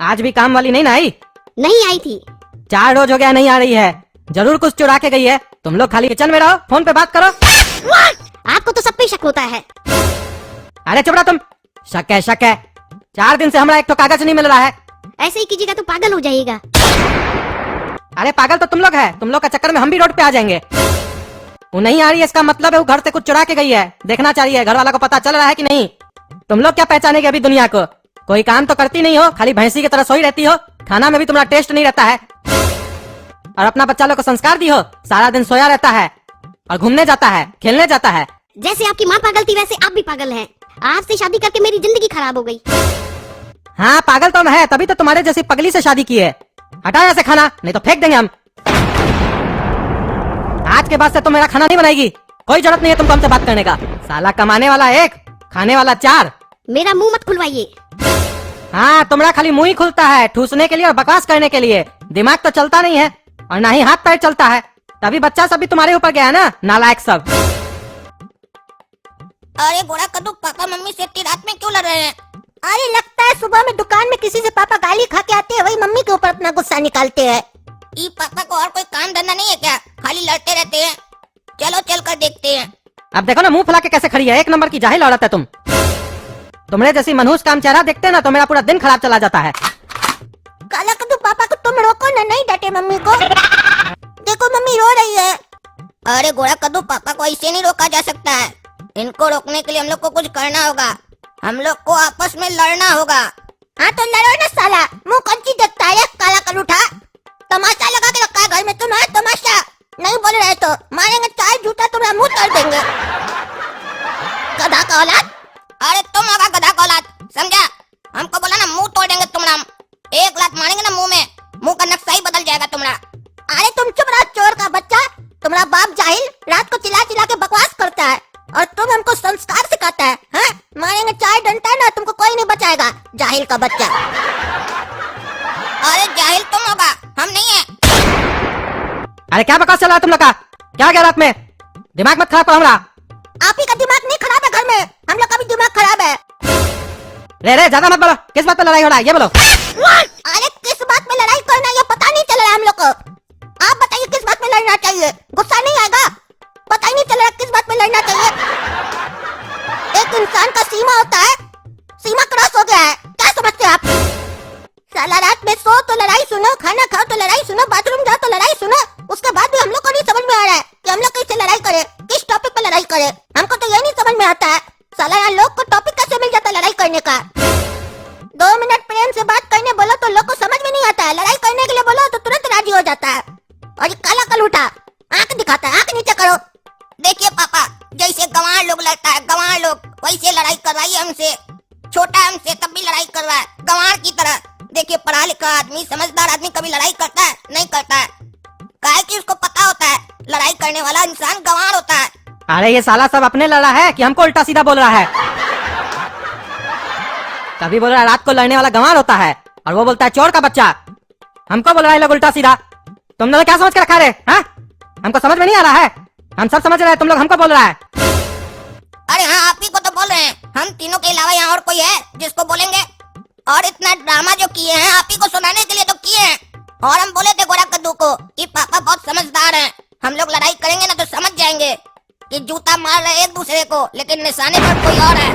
आज भी काम वाली नहीं ना आई? नहीं आई थी। 4 रोज हो गया नहीं आ रही है। जरूर कुछ चुरा के गई है। तुम लोग खाली किचन में रहो, फोन पे बात करो। आपको तो सब पे शक होता है। अरे चुप रहो तुम। शक है शक है। 4 दिन से हमारा एक तो कागज नहीं मिल रहा है। ऐसे ही कीजिएगा तो पागल हो जाइएगा। अरे पागल तो तुम लोग है। तुम लोग का चक्कर में हम भी रोड पे आ जाएंगे। वो नहीं आ रही है इसका मतलब है वो घर से कुछ चुरा के गई है। देखना चाहिए घर वाला को पता चल रहा है कि नहीं। तुम लोग क्या पहचानेगे अभी दुनिया को? कोई काम तो करती नहीं हो, खाली भैंसी की तरह सोई रहती हो। खाना में भी तुम्हारा टेस्ट नहीं रहता है। और अपना बच्चा लोग को संस्कार दी हो, सारा दिन सोया रहता है और घूमने जाता है, खेलने जाता है। जैसे आपकी माँ पागल थी वैसे आप भी पागल हैं। आपसे शादी करके मेरी जिंदगी खराब हो गई। हाँ पागल तो है, तभी तो तुम्हारे जैसी पगली से शादी की है। हटाओ ऐसे खाना, नहीं तो फेंक देंगे हम। आज के बाद से तुम मेरा खाना नहीं बनाएगी। कोई जरूरत नहीं है तुमको हमसे बात करने का। साला कमाने वाला 1, खाने वाला 4। मेरा मुंह मत खुलवाइए। हाँ तुम्हारा खाली मुंह ही खुलता है ठूसने के लिए और बकवास करने के लिए। दिमाग तो चलता नहीं है और ना ही हाथ पैर चलता है। तभी बच्चा सब भी तुम्हारे ऊपर गया है ना, नालायक सब। अरे गोरा कद्दू, पापा मम्मी से इतनी रात में क्यों लड़ रहे हैं? अरे लगता है सुबह में दुकान में किसी से पापा गाली खा के आते हैं, वही मम्मी के ऊपर अपना गुस्सा निकालते हैं। ई पापा को और कोई काम धंधा नहीं है क्या? खाली लड़ते रहते हैं। चलो चल कर देखते हैं। अब देखो ना मुंह फुला के कैसे खड़ी है। 1 नंबर की जाहिल औरत है तुम। तुम्हारे जैसी मनहूस काम चेहरा देखते ना तो मेरा पूरा दिन खराब चला जाता है। काला कद्दू, पापा को तुम रोको ना, नहीं डांटे मम्मी को। देखो मम्मी रो रही है। अरे गोरा कद्दू, पापा को ऐसे नहीं रोका जा सकता है। इनको रोकने के लिए हम लोग को कुछ करना होगा। हम लोग को आपस में लड़ना होगा। हाँ तो लड़ो ना साला, मुंह कंची देखता है काला कलूठा। तमाशा लगा के रखा है घर में तुम्हारा तमाशा। नहीं बोल रहे तो मारेंगे चाय जूता तुम्हारा मुंह तोड़ देंगे। गधा का औलाद। अरे तुम होगा गधा का औलाद, समझा? हमको बोला ना मुंह तोड़ देंगे तुम्हारा। 1 लात मारेंगे ना मुंह में, मुंह का नक्शा ही बदल जाएगा तुम्हारा। अरे तुम चुप रहो चोर का बच्चा। तुम्हारा बाप जाहिल रात को चिल्ला चिल्ला के बकवास करता है और तुम हमको संस्कार सिखाता है। हाँ? मारेंगे चाय डंडा ना, तुमको कोई नहीं बचाएगा, जाहिल का बच्चा। अरे जाहिल तुम होगा, हम नहीं है। अरे क्या बकवास चल रहा है तुम लोग का? क्या गया रात में? दिमाग मत खराब करो हमारा। आप ही का दिमाग नहीं खराब है घर में, हम लोग का भी दिमाग खराब है। रे ज्यादा मत बोलो। किस बात पे लड़ाई हो रहा है ये बोलो। अरे किस बात में लड़ाई करना है ये पता नहीं चल रहा है हम लोग को। आप बताइए किस बात में लड़ना चाहिए? गुस्सा नहीं आएगा? पता ही नहीं चल रहा किस बात में लड़ना चाहिए। एक इंसान का सीमा होता है, सीमा क्रॉस हो गया है। क्या समझते हैं आप? साला रात में सो तो लड़ाई सुनो, खाना खाओ तो लड़ाई सुनो, बाथरूम जाओ तो लड़ाई सुनो। उसके बाद भी हम लोग को नहीं समझ में आ रहा है कि हम लोग कैसे लड़ाई करें, किस टॉपिक पे लड़ाई करें। हमको तो ये नहीं समझ में आता है साला यहाँ लोग को टॉपिक कैसे मिल जाता है लड़ाई करने का। 2 मिनट प्रेम से बात करने बोलो तो लोग को समझ में नहीं आता है, लड़ाई करने के लिए बोलो तो तुरंत राजी हो जाता है। और ये काला कलूठा आंख दिखाता है, आंख नीचे करो। देखिए पापा, जैसे गंवार लोग लड़ता है, गंवार लोग वैसे लड़ाई कर रहा है हमसे। छोटा है हमसे तब भी लड़ाई कर रहा है, गंवार की तरह। देखिए पढ़ा लिखा आदमी, समझदार आदमी कभी लड़ाई करता है? नहीं करता है। काहे कि उसको पता होता है लड़ाई करने वाला इंसान गंवार होता है। अरे ये साला सब अपने लड़ रहा है कि हमको उल्टा सीधा बोल रहा है। कभी बोल रहा है रात को लड़ने वाला गंवार होता है और वो बोलता है चोर का बच्चा। हमको बोल रहा है लोग उल्टा सीधा। तुम लोग क्या समझ के रखा रे? हाँ? हमको समझ में नहीं आ रहा है। हम सब समझ रहे हैं, तुम लोग हमको बोल रहा है। अरे हाँ, आप ही को तो बोल रहे हैं। हम तीनों के अलावा यहाँ और कोई है जिसको बोलेंगे? और इतना ड्रामा जो किए हैं आप ही को सुनाने के लिए तो किए हैं। और हम बोले थे गोरा कद्दू को कि पापा बहुत समझदार हैं, हम लोग लड़ाई करेंगे ना तो समझ जाएंगे कि जूता मार रहे एक दूसरे को, लेकिन निशाने पर कोई और है।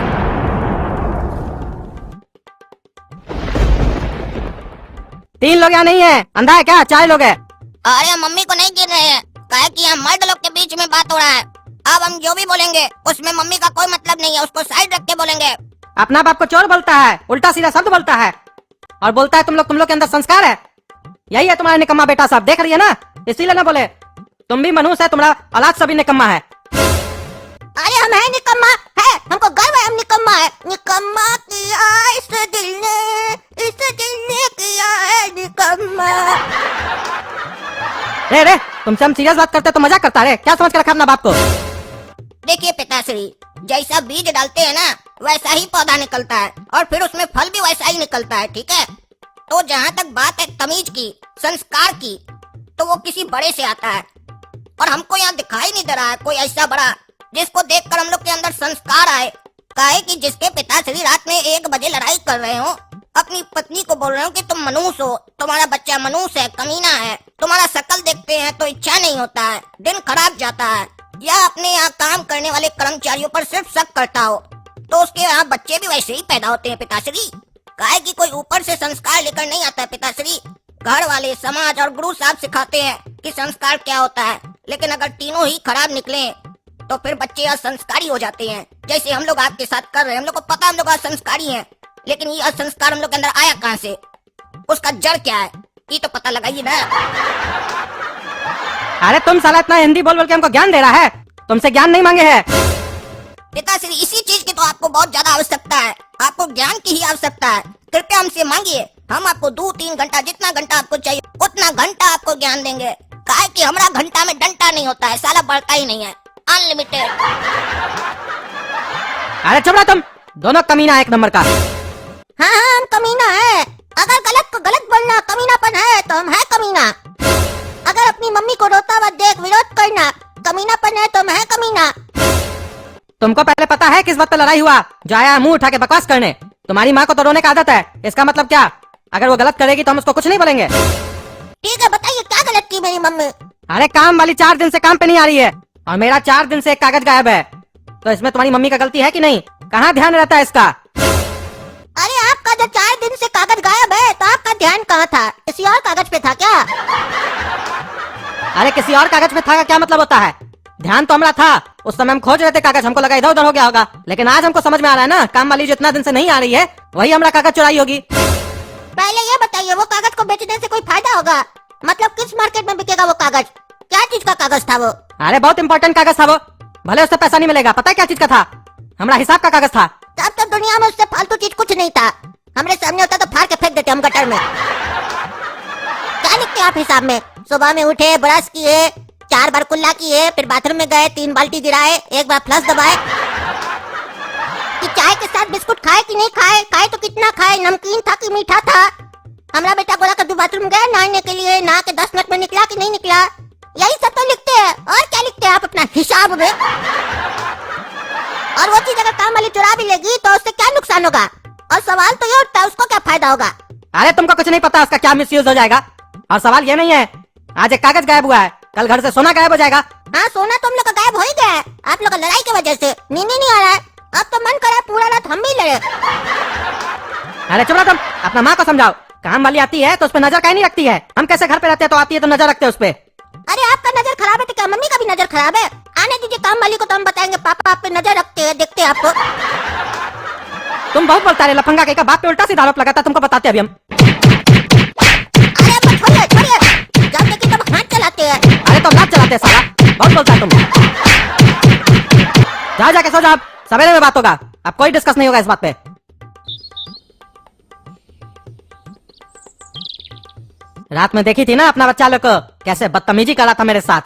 3 लोग यहाँ नहीं है, अंधा है क्या? 4 लोग है। अरे हम मम्मी को नहीं गिन रहे हैं, काहे कि यहाँ मर्द लोग के बीच में बात हो रहा है। अब हम जो भी बोलेंगे उसमें मम्मी का कोई मतलब नहीं है, उसको साइड रख के बोलेंगे। अपना बाप को चोर बोलता है, उल्टा सीधा शब्द बोलता है और बोलता है तुम लोग के अंदर संस्कार है। यही है तुम्हारा निकम्मा बेटा सब, देख रही है ना, इसीलिए ना बोले। तुम भी मनहूस है, तुम्हारा औलाद सभी निकम्मा है। अरे हम है निकम्मा है, हमको गर्व है हम निकम्मा है। निकम्मा किया इस दिल ने किया है निकम्मा। रे तुमसे हम सीरियस बात करते तो मजाक करता रे। क्या समझ के रखा अपना बाप को? देखिए पिताश्री, जैसा बीज डालते हैं ना वैसा ही पौधा निकलता है और फिर उसमें फल भी वैसा ही निकलता है, ठीक है? तो जहाँ तक बात है तमीज की, संस्कार की, तो वो किसी बड़े से आता है। और हमको यहाँ दिखाई नहीं दे रहा है कोई ऐसा बड़ा जिसको देखकर हम लोग के अंदर संस्कार आए। काहे कि जिसके पिताश्री रात में 1 बजे लड़ाई कर रहे हो, अब अपनी पत्नी को बोल रहे हो कि तुम मनूस हो, तुम्हारा बच्चा मनूस है, कमीना है, तुम्हारा शकल देखते हैं तो इच्छा नहीं होता है, दिन खराब जाता है, या अपने यहाँ काम करने वाले कर्मचारियों पर सिर्फ शक करता हो, तो उसके यहाँ बच्चे भी वैसे ही पैदा होते हैं पिताश्री। काहे कि कोई ऊपर से संस्कार लेकर नहीं आता है पिताश्री। घर वाले, समाज और गुरु साहब सिखाते हैं कि संस्कार क्या होता है, लेकिन अगर तीनों ही खराब निकले तो फिर बच्चे असंस्कारी हो जाते हैं। जैसे हम लोग आपके साथ कर रहे हैं, हम लोग को पता हम लोग असंस्कारी हैं, लेकिन ये असंस्कार हम लोग के अंदर आया कहाँ से, उसका जड़ क्या है, ये तो पता लगाइए ना। अरे तुम साला इतना हिंदी बोल बोल के हमको ज्ञान दे रहा है, तुमसे ज्ञान नहीं मांगे है। पिताश्री इसी चीज की तो आपको बहुत ज्यादा आवश्यकता है, आपको ज्ञान की ही आवश्यकता है। कृपया हमसे मांगिए, हम आपको 2-3 घंटा, जितना घंटा आपको चाहिए उतना घंटा आपको ज्ञान देंगे। काहे कि हमारा घंटा में डंटा नहीं होता है, साला बढ़ता ही नहीं है, अनलिमिटेड। अरे चुप रहो तुम, दोनों कमीना एक नंबर का। हाँ हाँ हम कमीना है। अगर गलत को गलत बोलना कमीनापन है तो हम है कमीना। अगर अपनी मम्मी को रोता हुआ देख विरोध करना कमीनापन है तो हम है कमीना। तुमको पहले पता है किस बात पे लड़ाई हुआ जो आया मुंह उठा के बकवास करने? तुम्हारी माँ को तो रोने का आदत है, इसका मतलब क्या? अगर वो गलत करेगी तो हम उसको कुछ नहीं बोलेंगे। ठीक है बताइए क्या गलत की मेरी मम्मी? अरे काम वाली 4 दिन से काम पे नहीं आ रही है और मेरा 4 दिन से एक कागज गायब है, तो इसमें तुम्हारी मम्मी का गलती है कि नहीं? कहाँ ध्यान रहता है इसका? अरे आपका जो 4 दिन से कागज गायब है तो आपका ध्यान कहाँ था? किसी और कागज पे था क्या? अरे किसी और कागज पे था का क्या मतलब होता है? ध्यान तो हमारा था, उस समय हम खोज रहे थे कागज, हमको लगा इधर उधर हो गया होगा, लेकिन आज हमको समझ में आ रहा है ना, काम वाली जो इतना दिन से नहीं आ रही है वही हमारा कागज चुराई होगी। पहले ये बताइए वो कागज को बेचने से कोई फायदा होगा? मतलब किस मार्केट में बिकेगा वो कागज? क्या चीज का कागज था वो? अरे बहुत इंपॉर्टेंट कागज था वो, भले उससे पैसा नहीं मिलेगा। पता है क्या चीज का था? हमारा हिसाब का कागज था। तब तो दुनिया में उससे फालतू चीज कुछ नहीं था। हमारे सामने होता तो फाड़ के फेंक देते हम गटर में। क्या लिखते आप हिसाब में? सुबह में उठे, ब्रश किए, 4 बार कुल्ला किए, फिर बाथरूम में गए, 3 बाल्टी गिराए, 1 बार फ्लश दबाए, कि चाय के साथ बिस्कुट खाए कि नहीं खाए, खाए तो कितना खाए, नमकीन था कि मीठा था। हमारा बेटा गोला कद्दू बाथरूम गया नहाने के लिए, नहा के 10 मिनट में निकला कि नहीं निकला, यही सब तो लिखते हैं। और क्या लिखते हैं आप अपना हिसाब में? और वो चीज अगर काम वाली चुरा भी लेगी तो उससे क्या नुकसान होगा? और सवाल तो ये उठता है उसको क्या फायदा होगा? अरे तुमको कुछ नहीं पता उसका क्या मिसयूज हो जाएगा। और सवाल ये नहीं है, आज एक कागज गायब हुआ है, कल घर से सोना गायब हो जाएगा। हाँ सोना तो हम लोग का गायब हो ही गया है, आप लोग का लड़ाई की वजह से नींद ही नहीं आ रहा है। अब तो मन करा पूरा रात हम भी लड़े। अरे चुप रहो तुम, अपना माँ को समझाओ, काम वाली आती है तो उस पर नजर काहे नहीं रखती है? हम कैसे घर पे रहते हैं तो आती है तो नजर रखते हैं उस पे। अरे आपका नजर खराब है तो क्या मम्मी का भी नजर खराब है? आने दीजिए काम वाली को तो हम बताएंगे पापा आप पे नजर रखते हैं, देखते हैं आपको। तुम बहुत बोलता है, लफंगा के का बाप पे उल्टा सीधा आरोप लगाता है, तुमको बताते अभी हम। अरे अब छोड़िए छोड़िए, जब देखिए तब हाथ चलाते हैं। अरे तो लात चलाते हैं साला, बहुत बोलता है तुम। जा जाके सो जाओ, सवेरे में बात होगा, अब कोई डिस्कस नहीं होगा इस बात पे। रात में देखी थी ना अपना बच्चा लोग को कैसे बदतमीजी करा था मेरे साथ,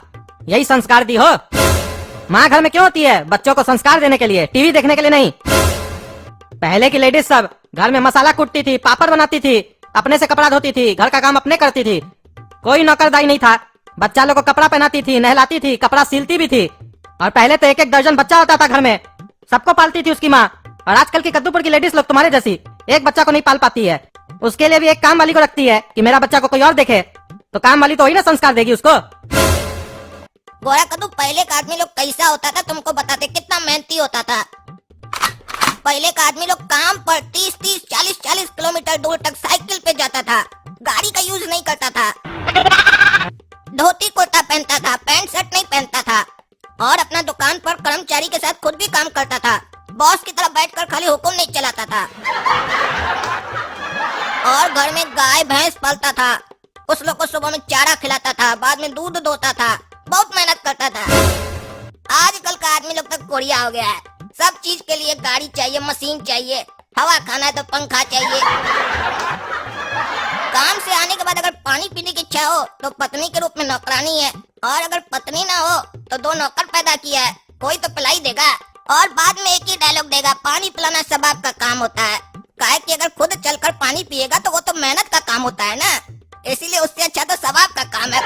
यही संस्कार दी हो। माँ घर में क्यों होती है? बच्चों को संस्कार देने के लिए, टीवी देखने के लिए नहीं। पहले की लेडीज सब घर में मसाला कूटती थी, पापड़ बनाती थी, अपने से कपड़ा धोती थी, घर का काम अपने करती थी, कोई नौकरदाई नहीं था। बच्चा लोग को कपड़ा पहनाती थी, नहलाती थी, कपड़ा सिलती भी थी। और पहले तो 1-1 दर्जन बच्चा होता था घर में, सबको पालती थी उसकी माँ। और आजकल की कद्दूपुर की लेडीज लोग तुम्हारे जैसी एक बच्चा को नहीं पाल पाती है, उसके लिए भी एक काम वाली को रखती है कि मेरा बच्चा को कोई और देखे, तो काम वाली तो वही ना संस्कार देगी उसको। गोरा कद्दू, पहले का आदमी लोग कैसा होता था तुमको बताते, कितना मेहनती होता था। पहले का आदमी लोग काम पर 30-30, 40-40 किलोमीटर दूर तक साइकिल पे जाता था, गाड़ी का यूज नहीं करता था, धोती कुर्ता पहनता था, पैंट शर्ट नहीं पहनता था, और अपना दुकान पर कर्मचारी के साथ खुद भी काम करता था, बॉस की तरह बैठकर खाली हुक्म नहीं चलाता था। और घर में गाय भैंस पालता था, उस लोग को सुबह में चारा खिलाता था, बाद में दूध दोता था, बहुत मेहनत करता था। आजकल का आदमी लोग तक कोरिया हो गया है, सब चीज के लिए गाड़ी चाहिए, मशीन चाहिए, हवा खाना है तो पंखा चाहिए। काम से आने के बाद अगर पानी पीने की इच्छा हो तो पत्नी के रूप में नौकरानी है, और अगर पत्नी ना हो तो 2 नौकर पैदा किया है, कोई तो पिलाई देगा। और बाद में एक ही डायलॉग देगा, पानी पिलाना सब आपका काम होता है। काहे कि अगर खुद चलकर पानी पिएगा तो वो तो मेहनत का काम होता है ना, इसीलिए उससे अच्छा तो सवाब का काम है।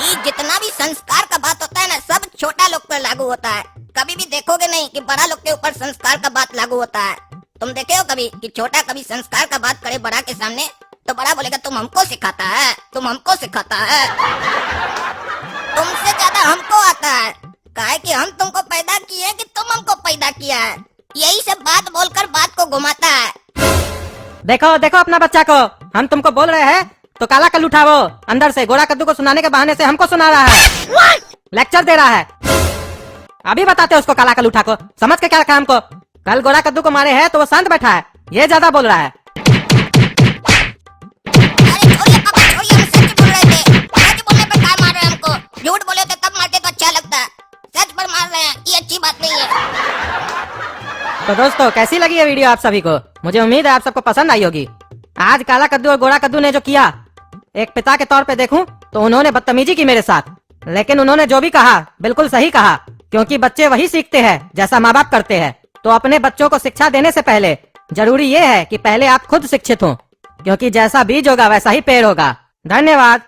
ये जितना भी संस्कार का बात होता है ना, सब छोटा लोग पर लागू होता है। कभी भी देखोगे नहीं कि बड़ा लोग के ऊपर संस्कार का बात लागू होता है। तुम देखे हो कभी कि छोटा कभी संस्कार का बात करे बड़ा के सामने तो बड़ा बोलेगा तुम हमको सिखाता है, तुम हमको सिखाता है। तुमसे ज्यादा हमको आता है, काहे कि हम तुमको पैदा किए कि तुम हमको पैदा किया है। यही सब बात बोलकर बात को घुमाता है। देखो देखो अपना बच्चा को, हम तुमको बोल रहे हैं तो काला कल उठावो। अंदर से गोरा कद्दू को सुनाने के बहाने से हमको सुना रहा है, लेक्चर दे रहा है। अभी बताते उसको काला कल उठा को, समझ के क्या रखा हमको। कल गोरा कद्दू को मारे है तो वो शांत बैठा है, ये ज्यादा बोल रहा है। अरे छोड़िए पापा छोड़िए, हम सच बोल रहे थे। सच बोलने पर काय मार रहे हैं हमको? झूठ बोले थे तब मारते तो अच्छा लगता है, सच पर मार रहे हैं, ये अच्छी बात नहीं है। तो दोस्तों कैसी लगी ये वीडियो आप सभी को? मुझे उम्मीद है आप सबको पसंद आई होगी। आज काला कद्दू और गोरा कद्दू ने जो किया, एक पिता के तौर पे देखूं तो उन्होंने बदतमीजी की मेरे साथ, लेकिन उन्होंने जो भी कहा बिल्कुल सही कहा, क्योंकि बच्चे वही सीखते हैं जैसा माँ बाप करते हैं। तो अपने बच्चों को शिक्षा देने से पहले जरूरी ये है कि पहले आप खुद शिक्षित हों, क्योंकि जैसा बीज होगा वैसा ही पेड़ होगा। धन्यवाद।